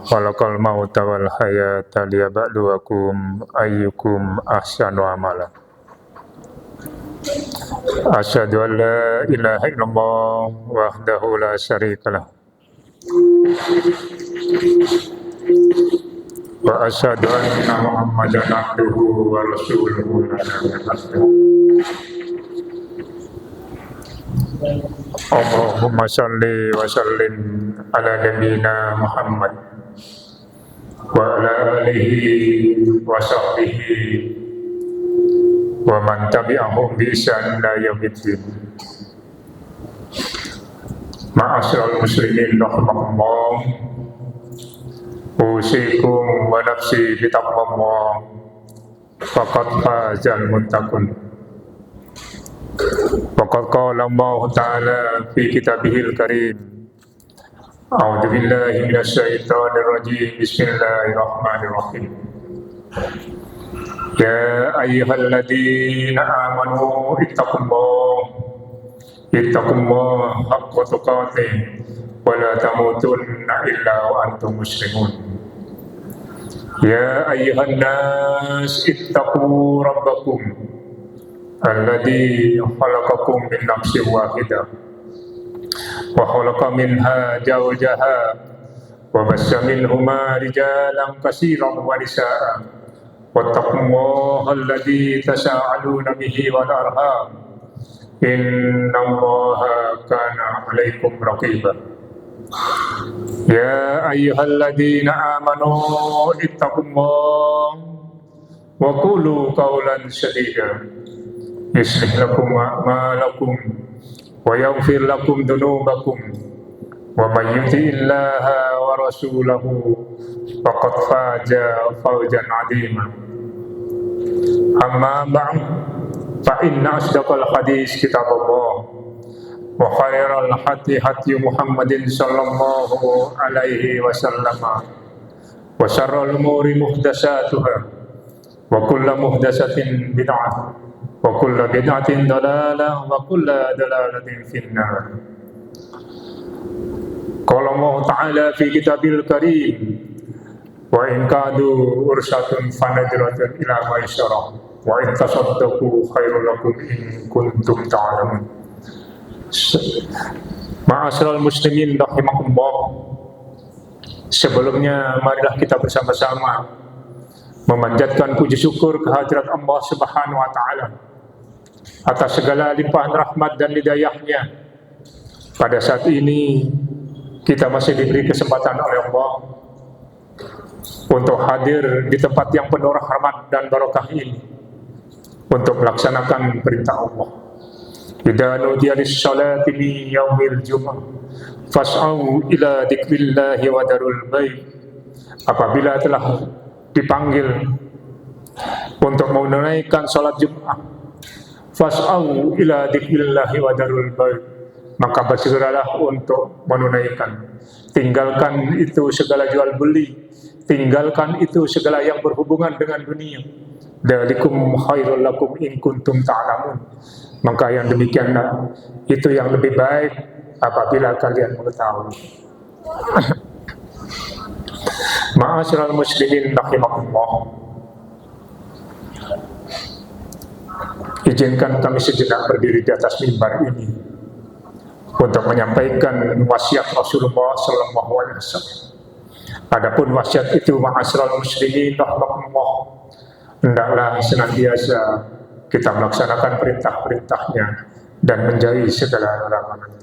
khalaqal mauta wal hayata liyabluwakum ayyukum ahsanu amala. Asyhadu an la ilaha illallah wahdahu la syarikalah wa asyhadu anna Muhammadan abduhu wa rasuluhu la nabiyya ba'dahu. Allahumma shalli wa sallim ala nabiyyina Muhammad wa ala alihi wa sahbihi wa man tabi'ahum bi ihsan ila yaumiddin. Ma'asyiral muslimin rahimakumullah, usikum wa nafsi bi taqwallah faqad fazal muttaqun. Waqad qala Allah ta'ala fi kitabihil karim, a'udzu billahi minasy syaithanir rajim, bismillahirrahmanirrahim. Ya ayyuhalladzina amanu ittaqullaha haqqa tuqatih wa la tamutunna illa wa antum muslimun. Ya ayyuhan nas ittaqu rabbakum alladzi khalaqakum min nafsin wahidah wa khalaqa minha zawjaha wa bassa minhuma rijalan katsiran wa nisaa'a wattaqullaha alladzi tasaaluna bihi wal arham innallaha kana 'alaikum raqiba. Ya ayyuhalladzina amanu ittaqullaha wa qulu qawlan sadida yuslih lakum a'malakum wa yaghfir lakum dhunubakum wa may yuti'illaha wa rasulahu faqad faza fawzan 'azima. Amma ba'd, fa inna asdaqal hadis kitabullah wa khairal hadi Muhammadin sallallahu alaihi wasallam wa syarrul umuri muhdatsatuha wa kullu muhdatsatin bid'ah wa kullu bid'atin dalalah wa kullu dalalatin finnar. Qala Allah ta'ala fi kitabil karim, wa in kadu ursatun fanadratun ila maisarah wa in tasaddaqu khairul lakum in kuntum ta'lamun. Ma'asyiral muslimin rahimakumullah, sebelumnya marilah kita bersama-sama memanjatkan puji syukur kehadirat Allah Subhanahu wa taala atas segala limpahan rahmat dan hidayahnya. Pada saat ini kita masih diberi kesempatan oleh Allah untuk hadir di tempat yang penuh rahmat dan barokah ini untuk melaksanakan perintah Allah. Idza nudiya lis-salati min yaumil jumu'ah fas'au ila dzikrillahi wa darul bai'. Apabila telah dipanggil untuk menunaikan salat Jumat, fas'au ila dzikrillahi wa darul bai', maka bersegeralah untuk menunaikan. Tinggalkan itu segala jual beli, tinggalkan itu segala yang berhubungan dengan dunia. Dzalikum khairul lakum in kuntum ta'lamun. Maka yang demikianlah itu yang lebih baik apabila kalian mengetahui. Ma'asyiral muslimin rahimakumullah, izinkan kami sejenak berdiri di atas mimbar ini untuk menyampaikan wasiat Rasulullah sallallahu alaihi wasallam. Adapun wasiat itu, ma'asyiral muslimin rahimakumullah, hendaklah senantiasa kita melaksanakan perintah-perintahnya dan menjauhi segala larangannya.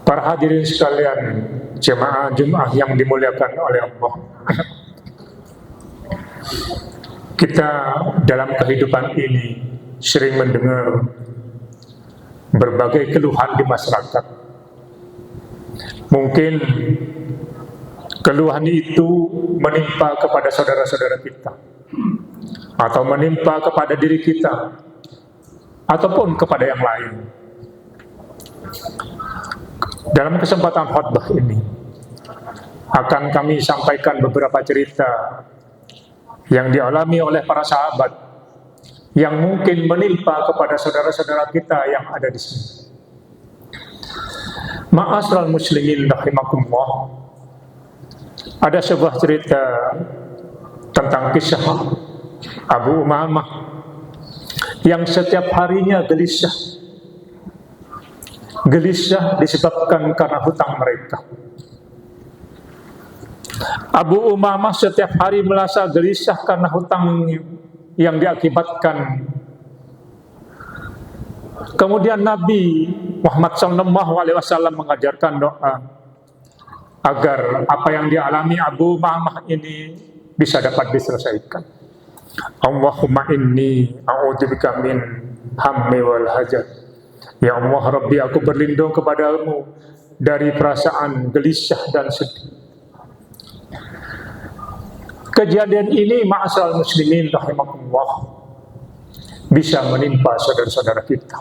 Para hadirin sekalian, jemaah Jumat yang dimuliakan oleh Allah, kita dalam kehidupan ini sering mendengar berbagai keluhan di masyarakat. Mungkin keluhan itu menimpa kepada saudara-saudara kita, atau menimpa kepada diri kita, ataupun kepada yang lain. Dalam kesempatan khutbah ini akan kami sampaikan beberapa cerita yang dialami oleh para sahabat yang mungkin menimpa kepada saudara-saudara kita yang ada di sini. Ma'asyiral muslimin rahimakumullah, Ada sebuah cerita tentang kisah Abu Umamah yang setiap harinya gelisah. Gelisah disebabkan karena hutang mereka. Abu Umamah setiap hari merasa gelisah karena hutang yang diakibatkan. Kemudian Nabi Muhammad SAW mengajarkan doa agar apa yang dialami Abu Umamah ini bisa dapat diselesaikan. Allahumma inni a'udzubika min hammi wal hajat. Ya Allah Rabbi, aku berlindung kepadamu dari perasaan gelisah dan sedih. Kejadian ini ma'asal muslimin rahimakumullah bisa menimpa saudara-saudara kita.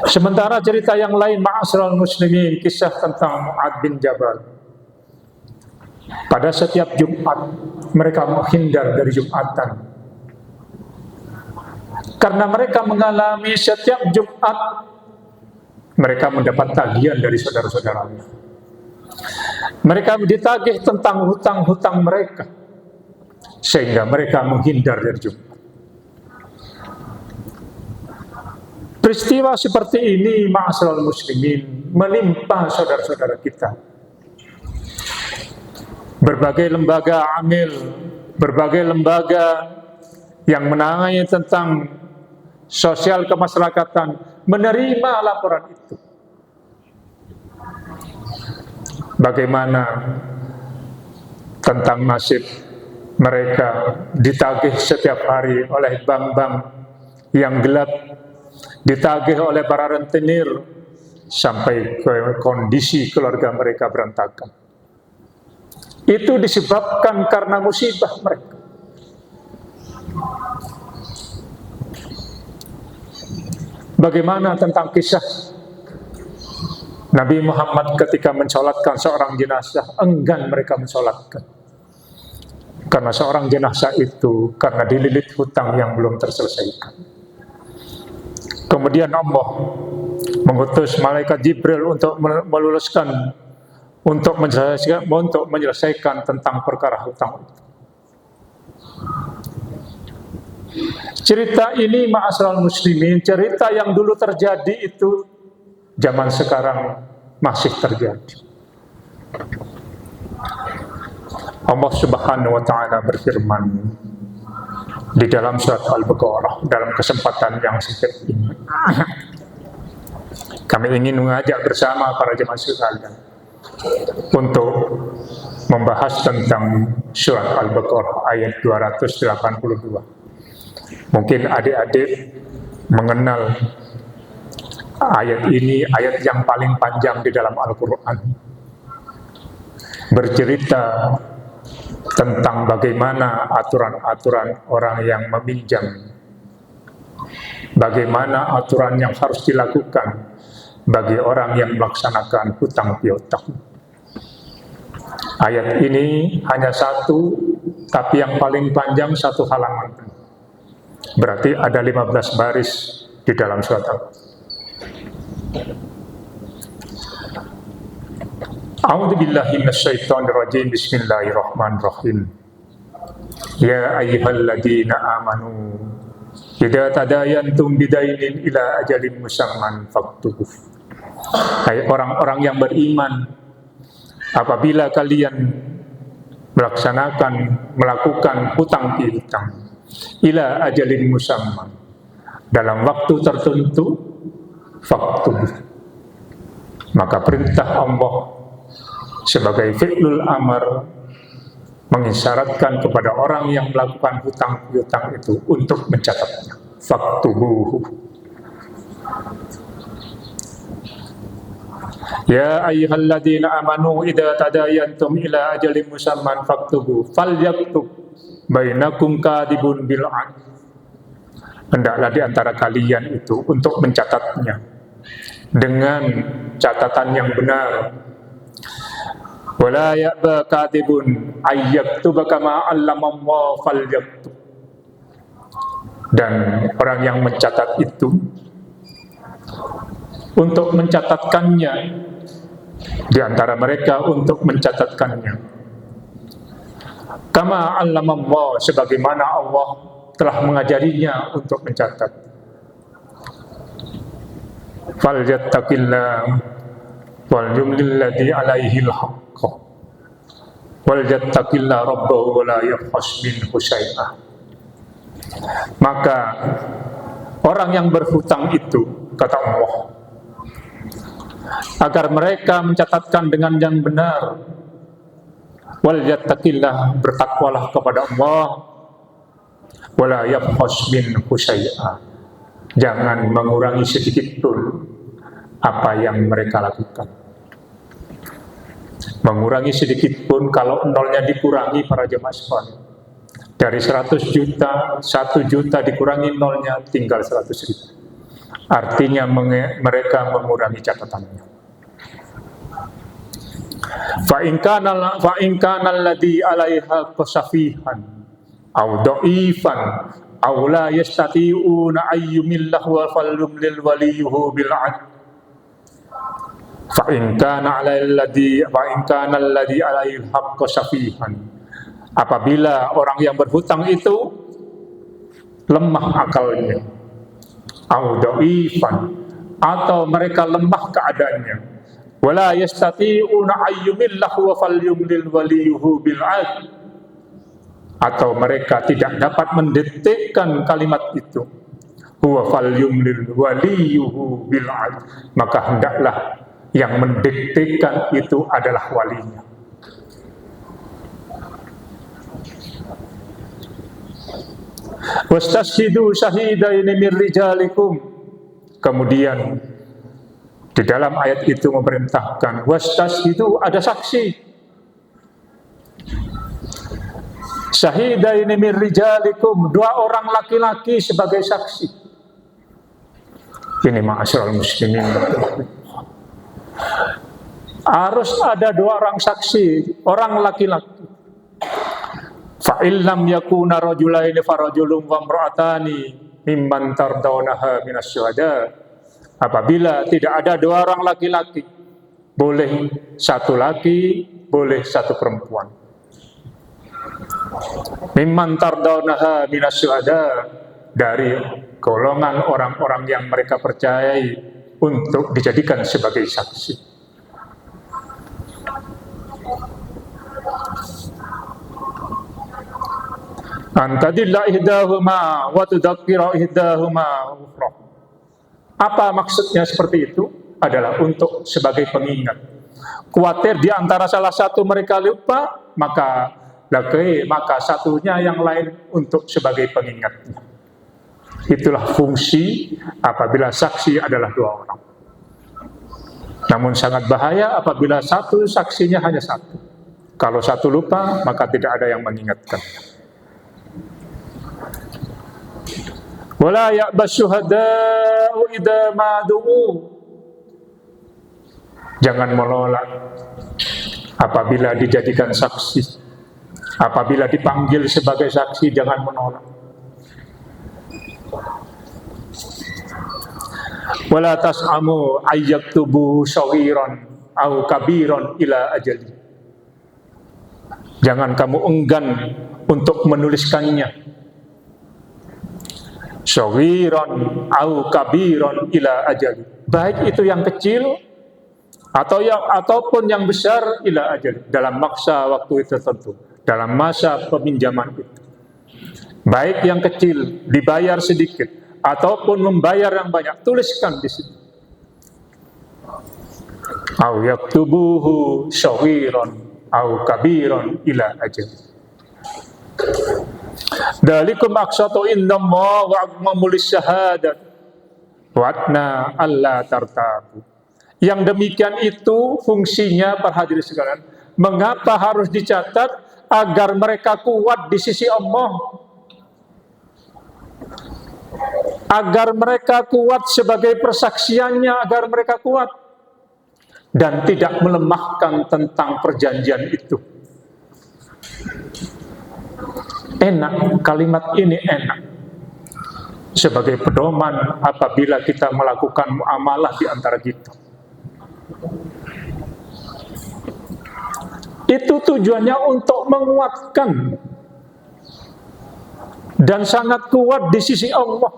Sementara cerita yang lain ma'asal muslimin, kisah tentang Mu'ad bin Jabal. Pada setiap Jumat mereka menghindar dari Jumatan karena mereka mengalami setiap Jumat mereka mendapat tagihan dari saudara-saudaranya. Mereka ditagih tentang hutang-hutang mereka sehingga mereka menghindar dari Jumat. Peristiwa seperti ini ma'asyiral muslimin menimpa saudara-saudara kita. Berbagai lembaga amil, berbagai lembaga yang menangani tentang sosial kemasyarakatan menerima laporan itu. Bagaimana tentang nasib mereka ditagih setiap hari oleh bank-bank yang gelap, ditagih oleh para rentenir sampai ke kondisi keluarga mereka berantakan. Itu disebabkan karena musibah mereka. Bagaimana tentang kisah Nabi Muhammad ketika mensolatkan seorang jenazah, enggan mereka mensolatkan karena seorang jenazah itu karena dililit hutang yang belum terselesaikan. Kemudian Allah mengutus malaikat Jibril untuk meluluskan, untuk menyelesaikan tentang perkara hutang itu. Cerita ini ma'asyiral muslimin, cerita yang dulu terjadi itu zaman sekarang masih terjadi. Allah Subhanahu wa taala berfirman di dalam surat Al-Baqarah dalam kesempatan yang sempit ini. Kami ingin mengajak bersama para jemaah sekalian untuk membahas tentang surat Al-Baqarah ayat 282. Mungkin adik-adik mengenal ayat ini, ayat yang paling panjang di dalam Al-Quran. Bercerita tentang bagaimana aturan-aturan orang yang meminjam, bagaimana aturan yang harus dilakukan bagi orang yang melaksanakan hutang piutang. Ayat ini hanya satu, tapi yang paling panjang satu halaman. Berarti ada 15 baris di dalam surat Al-Baqarah. A'udzu billahi minasyaitonir rajim. Bismillahirrahmanirrahim. Ya ayyuhalladzina amanu idza tadayantum bidainin ila ajalin musamman faktubuh. Hai orang-orang yang beriman, apabila kalian melakukan hutang piutang ila ajalin musamman, dalam waktu tertentu, faktubuh, maka perintah Allah sebagai fi'lul amr mengisyaratkan kepada orang yang melakukan hutang piutang itu untuk mencatatnya. Faktubuh. Ya ayyuhalladzina amanu idza tadayantum ila ajalin musamman faktubuh falyaktub bainakum kadibun bil 'adl. Hendaklah di antara kalian itu untuk mencatatnya dengan catatan yang benar. Wala ya'ba katibun ayyaktuba kama 'allamallahu falyaktub. Dan orang yang mencatat itu untuk mencatatkannya di antara mereka untuk mencatatkannya. Kama 'allamallah, sebagaimana Allah telah mengajarinya untuk mencatat. Falyattaqillah wal yumlil ladzi 'alaihil haqq wal yattaqillah rabbahu wa la yabkhas minhu syai'ah. Maka orang yang berhutang itu, kata Allah, agar mereka mencatatkan dengan yang benar. Wal yattaqillah, bertakwalah kepada Allah. Wala yabkhas minhu syai'a, jangan mengurangi sedikit pun apa yang mereka lakukan. Mengurangi sedikit pun, kalau nolnya dikurangi para jemaah sekalian, dari 100 juta, 1 juta dikurangi nolnya tinggal 100 ribu. Artinya mereka mengurangi catatannya. Fa in kana alladhi 'alaiha qasafihan aw dha'ifan aw la yastati'una ayyumillahu wa falyumlil waliyuhu bil 'adl. Fa in kana alladhi 'alaihi haqqu safihan, apabila orang yang berhutang itu lemah akalnya, au dhaifan, atau mereka lemah keadaannya, wala yastati'una ayyumillahu wa falyumlil waliyuhu bil 'adl, atau mereka tidak dapat mendetikkan kalimat itu, huwa falyumlil waliyuhu bil 'adl, maka hendaklah yang mendiktekan itu adalah walinya. Wastashhidu syahidaini min rijalikum. Kemudian di dalam ayat itu memerintahkan wastashhidu, ada saksi. Syahidaini min rijalikum, 2 orang laki-laki sebagai saksi. Ini ma'asyiral muslimin, harus ada 2 orang saksi, orang laki-laki. Fa illam yakuna rajulaini farajulun wa imra'atani mimman tardawnaha minas syuhada. Apabila tidak ada 2 orang laki-laki, boleh 1 laki, boleh 1 perempuan. Mimman tardawnaha minas syuhada, dari golongan orang-orang yang mereka percayai untuk dijadikan sebagai saksi. Antadilla ihdahuma wa tudzakkira ihdahuma ukhra. Apa maksudnya seperti itu? Adalah untuk sebagai pengingat. Khawatir di antara salah satu mereka lupa, maka satunya yang lain untuk sebagai pengingatnya. Itulah fungsi apabila saksi adalah 2 orang. Namun sangat bahaya apabila satu saksinya hanya 1. Kalau 1 lupa, maka tidak ada yang mengingatkan. Wala ya'bas syuhada'u idza ma du'u. Jangan menolak apabila dijadikan saksi. Apabila dipanggil sebagai saksi, jangan menolak. Wala tas'amu ayyaktubu saghiran au kabiran ila ajali. Jangan kamu enggan untuk menuliskannya. Saghiran au kabiran ila ajali. Baik itu yang kecil ataupun yang besar ila ajali, dalam masa waktu tertentu, dalam masa peminjaman itu. Baik yang kecil dibayar sedikit ataupun membayar yang banyak, tuliskan di situ. Au yaktubuhu saghiran au kabiran ila ajal. Dalikum aqsatu indallah wa aqmamul syahadat wa atna alla tartabu. Yang demikian itu fungsinya para hadirin sekalian. Mengapa harus dicatat? Agar mereka kuat di sisi Allah. Agar mereka kuat sebagai persaksiannya, agar mereka kuat dan tidak melemahkan tentang perjanjian itu. Enak, kalimat ini enak sebagai pedoman apabila kita melakukan muamalah di antara kita. itu tujuannya untuk menguatkan dan sangat kuat di sisi Allah,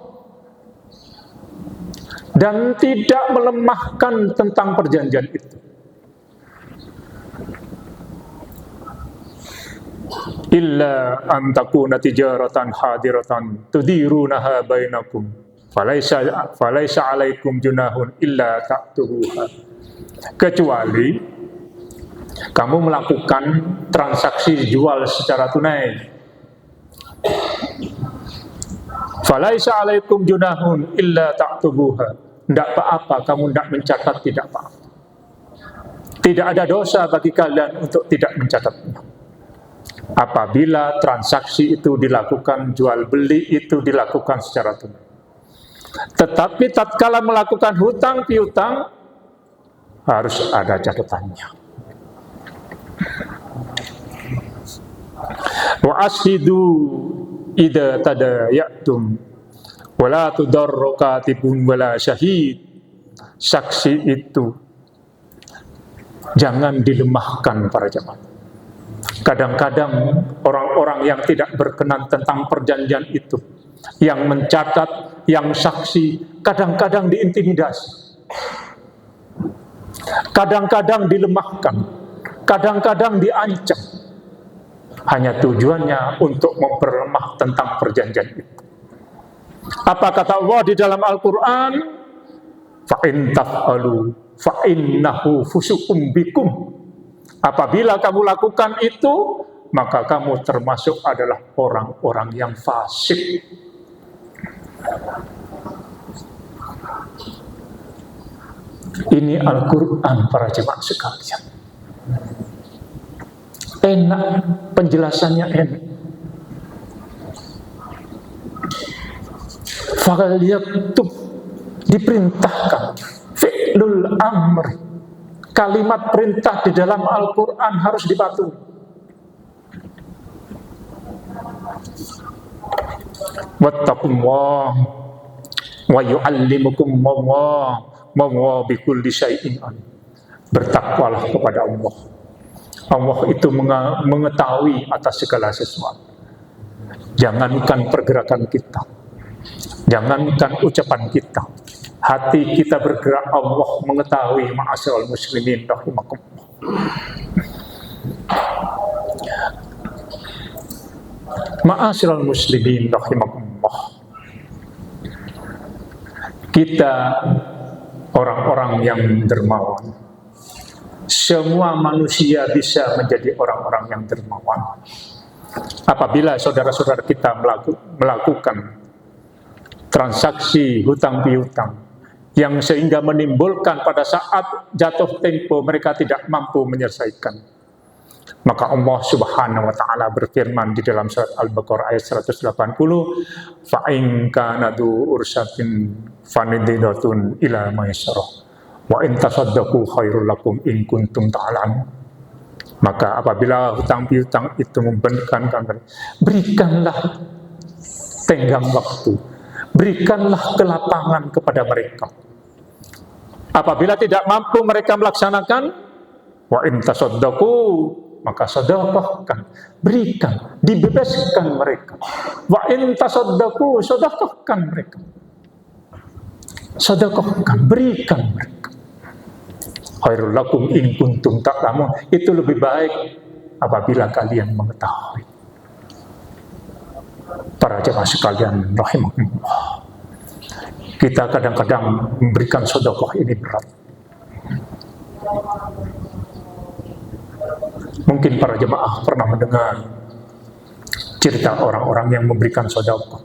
dan tidak melemahkan tentang perjanjian itu. Illa an takuna tijaratan hadiratan tudirunaha bainakum falaisa alaikum junahun illa ta'tubuha. Kecuali kamu melakukan transaksi jual secara tunai, falaisa alaikum junahun illa ta'tubuha, tidak apa-apa kamu tidak mencatat, tidak apa-apa, tidak ada dosa bagi kalian untuk tidak mencatatnya. Apabila transaksi itu dilakukan, jual beli itu dilakukan secara tunai. Tetapi tatkala melakukan hutang piutang, harus ada catatannya. Wa ashidu idza tadayatum wala tudarru katibun wala syahid. Saksi itu jangan dilemahkan para jemaah. Kadang-kadang orang-orang yang tidak berkenan tentang perjanjian itu, yang mencatat, yang saksi, kadang-kadang diintimidasi, kadang-kadang dilemahkan, kadang-kadang diancam, hanya tujuannya untuk memperlemah tentang perjanjian itu. Apa kata Allah di dalam Al-Quran? Fa in taf'alu fa innahu fusukum bikum. Apabila kamu lakukan itu, maka kamu termasuk adalah orang-orang yang fasik. Ini Al-Quran para jemaah sekalian. Enak, penjelasannya enak. Falyaktub, diperintahkan. Fi'lul amri. Kalimat perintah di dalam Al-Quran harus dipatuhi. Wattaqullah wa yu'allimukumullah wa bikulli syai'in alim. Bertakwalah kepada Allah. Allah itu mengetahui atas segala sesuatu. Jangankan pergerakan kita, jangankan ucapan kita, hati kita bergerak, Allah mengetahui. Ma'asyiral muslimin rahimakumullah. Ma'asyiral muslimin rahimakumullah. Kita orang-orang yang dermawan. Semua manusia bisa menjadi orang-orang yang dermawan apabila saudara-saudara kita melakukan transaksi hutang piutang yang sehingga menimbulkan pada saat jatuh tempo mereka tidak mampu menyelesaikan. Maka Allah Subhanahu wa taala berfirman di dalam surat Al-Baqarah ayat 180, fa in kana du ursatin fanidatun ila maisarah wa in tasaddaqu khairul lakum in kuntum ta'lamun. Maka apabila hutang piutang itu membenakan, berikanlah tenggang waktu, berikanlah kelapangan kepada mereka. Apabila tidak mampu mereka melaksanakan, wa in tasaddaqu, maka sedekahkan, berikan, dibebaskan mereka. Wa in tasaddaqu, sedekahkan mereka. Sedekahkan, berikan mereka. Khairul lakum in kuntum ta'lamun. Itu lebih baik apabila kalian mengetahui. Para jemaah sekalian rahimakumullah. Kita kadang-kadang memberikan sedekah ini berat. Mungkin para jemaah pernah mendengar cerita orang-orang yang memberikan sedekah.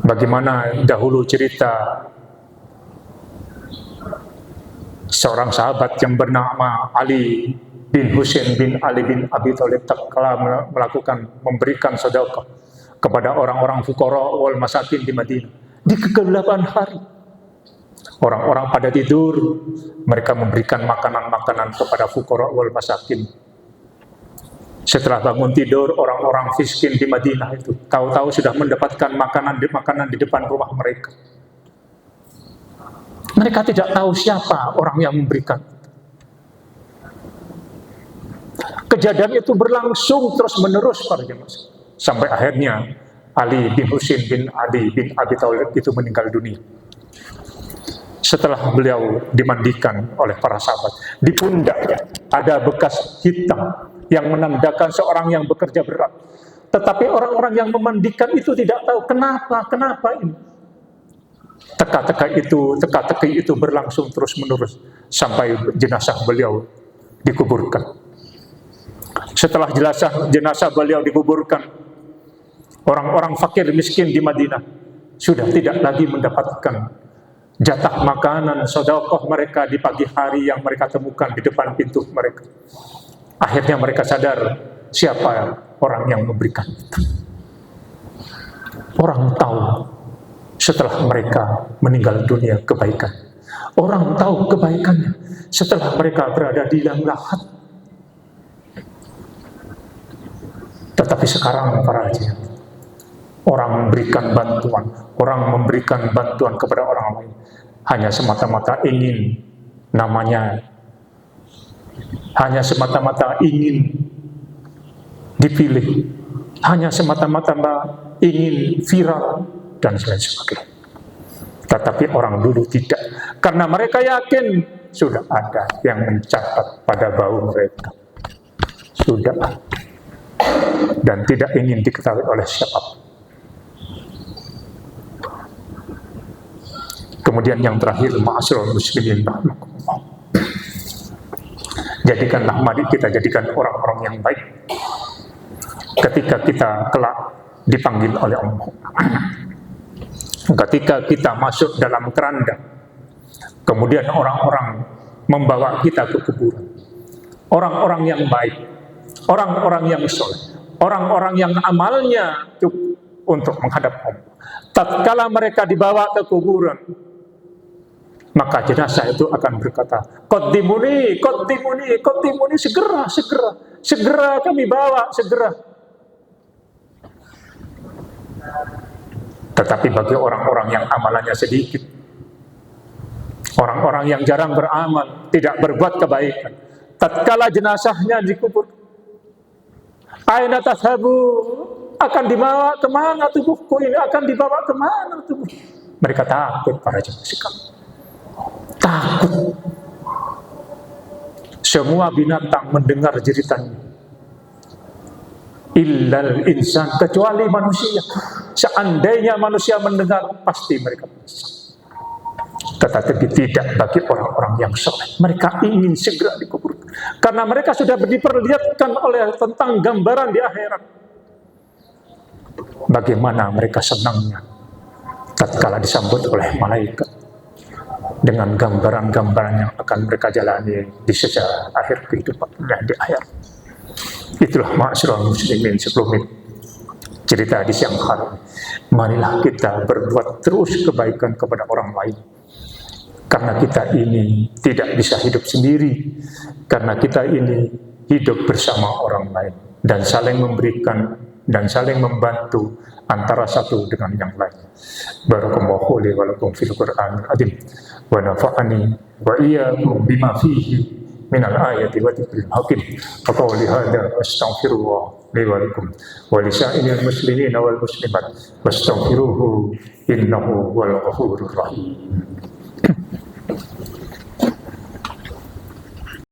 Bagaimana dahulu cerita seorang sahabat yang bernama Ali bin Husain bin Ali bin Abi Thalib tatkala memberikan sedekah kepada orang-orang fuqara wal masakin di Madinah di kegelapan hari. Orang-orang pada tidur, mereka memberikan makanan-makanan kepada fuqara wal masakin. Setelah bangun tidur, orang-orang miskin di Madinah itu tahu-tahu sudah mendapatkan makanan di depan rumah mereka. Mereka tidak tahu siapa orang yang memberikan. Kejadian itu berlangsung terus menerus para jemaah. Sampai akhirnya Ali bin Husain bin Ali bin Abi Thalib itu meninggal dunia. Setelah beliau dimandikan oleh para sahabat, di pundaknya ada bekas hitam yang menandakan seorang yang bekerja berat. Tetapi orang-orang yang memandikan itu tidak tahu kenapa ini. Teka-teki itu berlangsung terus menerus sampai jenazah beliau dikuburkan. Setelah jenazah beliau dikuburkan, orang-orang fakir miskin di Madinah sudah tidak lagi mendapatkan jatah makanan sedekah mereka di pagi hari yang mereka temukan di depan pintu mereka. Akhirnya mereka sadar siapa orang yang memberikan itu. Orang tahu setelah mereka meninggal dunia kebaikan. Orang tahu kebaikannya setelah mereka berada di dalam lahat. Tetapi sekarang para haji, orang memberikan bantuan kepada orang lain hanya semata-mata ingin namanya, hanya semata-mata ingin dipilih, hanya semata-mata ingin viral dan lain sebagainya. Tetapi orang dulu tidak, karena mereka yakin sudah ada yang mencatat pada bau mereka, sudah, dan tidak ingin diketahui oleh siapapun. Kemudian yang terakhir, ma'asyiral muslimin, jadikanlah mari kita jadikan orang-orang yang baik ketika kita kelak dipanggil oleh Allah. Ketika kita masuk dalam keranda, kemudian orang-orang membawa kita ke kuburan, orang-orang yang baik, orang-orang yang soleh, orang-orang yang amalnya cukup untuk menghadap Allah. Tatkala mereka dibawa ke kuburan, maka jenazah itu akan berkata, qaddimuni, qaddimuni, qaddimuni, segera kami bawa, segera. Tetapi bagi orang-orang yang amalannya sedikit, orang-orang yang jarang beramal, tidak berbuat kebaikan, tatkala jenazahnya dikubur, aina tashabu, akan dibawa kemana tubuhku ini, akan dibawa kemana tubuh? Mereka takut para jemaah sekalian. Takut. Semua binatang mendengar jeritannya, illal insan, kecuali manusia. Seandainya manusia mendengar, pasti mereka bisa. Tetapi tidak bagi orang-orang yang soleh. Mereka ingin segera dikuburkan, karena mereka sudah diperlihatkan oleh tentang gambaran di akhirat. Bagaimana mereka senangnya tatkala disambut oleh malaikat dengan gambaran-gambaran yang akan mereka jalani di sejarah akhir kehidupan di akhirat. Itulah ma'asyiral muslimin, sebelum cerita di siang hari. Marilah kita berbuat terus kebaikan kepada orang lain, karena kita ini tidak bisa hidup sendiri, karena kita ini hidup bersama orang lain dan saling memberikan dan saling membantu antara satu dengan yang lain. Barakallahu li wa lakum fil Qur'anil azim wa nafa'ani wa iyyakum bima fihi min al-ayati wa dzikril hakim. Faqawli hadza astaghfirullah li wa lakum wa li sa'iril muslimin wal muslimat wastaghfiruhu innahu wal ghafurur rahim.